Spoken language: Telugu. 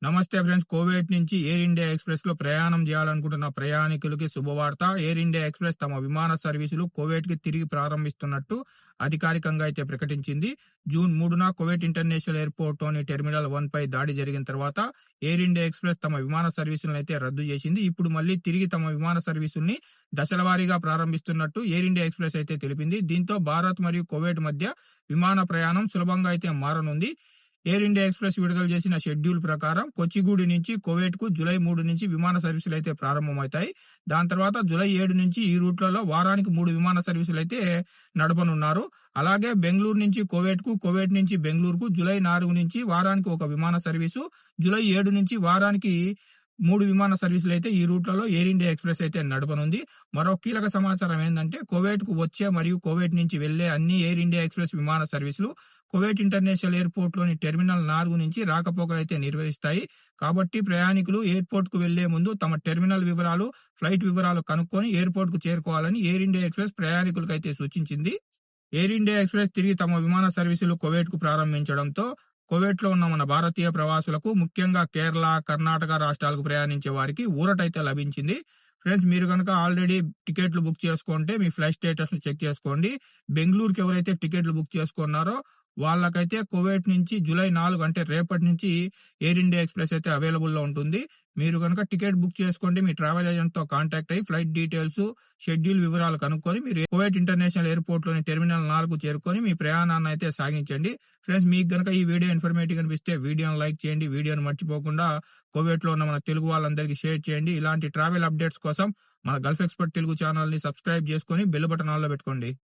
నమస్తే ఫ్రెండ్స్. కువైట్ నుంచి ఎయిర్ ఇండియా ఎక్స్‌ప్రెస్‌లో ప్రయాణం చేయాలనుకుంటున్న ప్రయాణికులకి శుభవార్త. ఎయిర్ ఇండియా ఎక్స్‌ప్రెస్ తమ విమాన సర్వీసులు కువైట్‌కి తిరిగి ప్రారంభిస్తున్నట్టు అధికారికంగా అయితే ప్రకటించింది. జూన్ 3న కువైట్ ఇంటర్నేషనల్ ఎయిర్‌పోర్ట్‌లోని టెర్మినల్ 1 పై దాడి జరిగిన తర్వాత ఎయిర్ ఇండియా ఎక్స్‌ప్రెస్ తమ విమాన సర్వీసులను అయితే రద్దు చేసింది. ఇప్పుడు మళ్ళీ తిరిగి తమ విమాన సర్వీసుల్ని దశల వారీగా ప్రారంభిస్తున్నట్టు ఎయిర్ ఇండియా ఎక్స్‌ప్రెస్ అయితే తెలిపింది. దీంతో భారత్ మరియు కువైట్ మధ్య విమాన ప్రయాణం సులభంగా అయితే మారనుంది. ఎయిర్ ఇండియా ఎక్స్‌ప్రెస్ విడుదల చేసిన షెడ్యూల్ ప్రకారం కొచ్చిగూడి నుంచి కువైట్‌కు జూలై 3 నుంచి విమాన సర్వీసులైతే ప్రారంభమవుతాయి. దాని తర్వాత జూలై 7 నుంచి ఈ రూట్‌లలో వారానికి 3 విమాన సర్వీసులైతే నడపనున్నారు. అలాగే బెంగుళూరు నుంచి కువైట్‌కు, కువైట్ నుంచి బెంగుళూరుకు జూలై 4 నుంచి వారానికి ఒక విమాన సర్వీసు, జూలై 7 నుంచి వారానికి 3 విమాన సర్వీసులైతే ఈ రూట్‌లలో ఎయిర్ ఇండియా ఎక్స్‌ప్రెస్ అయితే నడపనుంది. మరో కీలక సమాచారం ఏందంటే కువైట్‌కు వచ్చే మరియు కువైట్ నుంచి వెళ్లే అన్ని ఎయిర్ ఇండియా ఎక్స్‌ప్రెస్ విమాన సర్వీసులు కువైట్ ఇంటర్నేషనల్ ఎయిర్‌పోర్ట్‌లోని టెర్మినల్ 4 నుంచి రాకపోకలైతే నిర్వహిస్తాయి. కాబట్టి ప్రయాణికులు ఎయిర్‌పోర్ట్‌కు వెళ్లే ముందు తమ టెర్మినల్ వివరాలు, ఫ్లైట్ వివరాలు కనుక్కొని ఎయిర్‌పోర్ట్‌కు చేరుకోవాలని ఎయిర్ ఇండియా ఎక్స్‌ప్రెస్ ప్రయాణికులకైతే సూచించింది. ఎయిర్ ఇండియా ఎక్స్‌ప్రెస్ తిరిగి తమ విమాన సర్వీసులు కువైట్‌కు ప్రారంభించడంతో కువైట్‌లో ఉన్న మన భారతీయ ప్రవాసులకు ముఖ్యంగా కేరళ, కర్ణాటక రాష్ట్రాలకు ప్రయాణించే వారికి ఊరటైతే లభించింది. ఫ్రెండ్స్, మీరు గనుక ఆల్రెడీ టికెట్లు బుక్ చేసుకుంటే మీ ఫ్లైట్ స్టేటస్‌ని చెక్ చేసుకోండి. బెంగుళూరుకి ఎవరైతే టికెట్లు బుక్ చేసుకున్నారో వాళ్ళకైతే కువైట్ నుంచి జూలై 4 అంటే రేపటి నుంచి ఎయిర్ ఇండియా ఎక్స్‌ప్రెస్ అయితే అవైలబుల్‌లో ఉంటుంది. మీరు గనుక టికెట్ బుక్ చేసుకోండి, మీ ట్రావెల్ ఏజెంట్‌తో కాంటాక్ట్ అయ్యి ఫ్లైట్ డీటెయిల్స్, షెడ్యూల్ వివరాలు కనుక్కొని మీరు కువైట్ ఇంటర్నేషనల్ ఎయిర్‌పోర్ట్‌లోని టెర్మినల్ 4 చేరుకొని మీ ప్రయాణాన్ని అయితే సాగించండి. ఫ్రెండ్స్, మీకు గనుక ఈ వీడియో ఇన్ఫర్మేటివ్ అనిపిస్తే వీడియోని లైక్ చేయండి. వీడియోని మర్చిపోకుండా కువైట్‌లో ఉన్న మన తెలుగు వాళ్ళందరికీ షేర్ చేయండి. ఇలాంటి ట్రావెల్ అప్డేట్స్ కోసం మన గల్ఫ్ ఎక్స్‌పర్ట్ తెలుగు ఛానెల్‌ని సబ్స్క్రైబ్ చేసుకొని బెల్ బటన్ ఆన్‌లో పెట్టుకోండి.